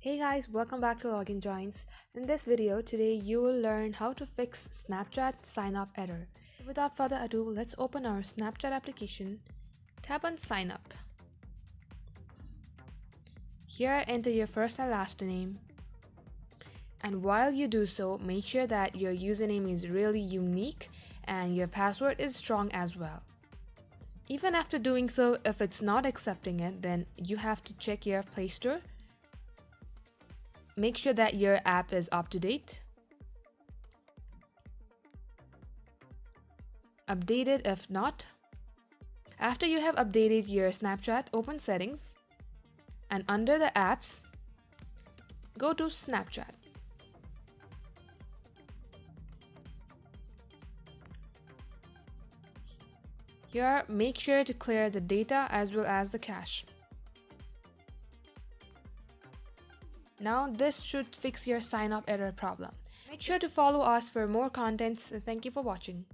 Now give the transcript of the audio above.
Hey guys, welcome back to Login Joins. In this video, today you will learn how to fix Snapchat sign up error. Without further ado, let's open our Snapchat application, tap on sign up. Here enter your first and last name. And while you do so, make sure that your username is really unique and your password is strong as well. Even after doing so, if it's not accepting it, then you have to check your Play Store. Make sure that your app is up to date. Update it if not. After you have updated your Snapchat, open settings and under the apps, go to Snapchat. Here, make sure to clear the data as well as the cache. Now this should fix your sign up error problem. Make sure to follow us for more contents. Thank you for watching.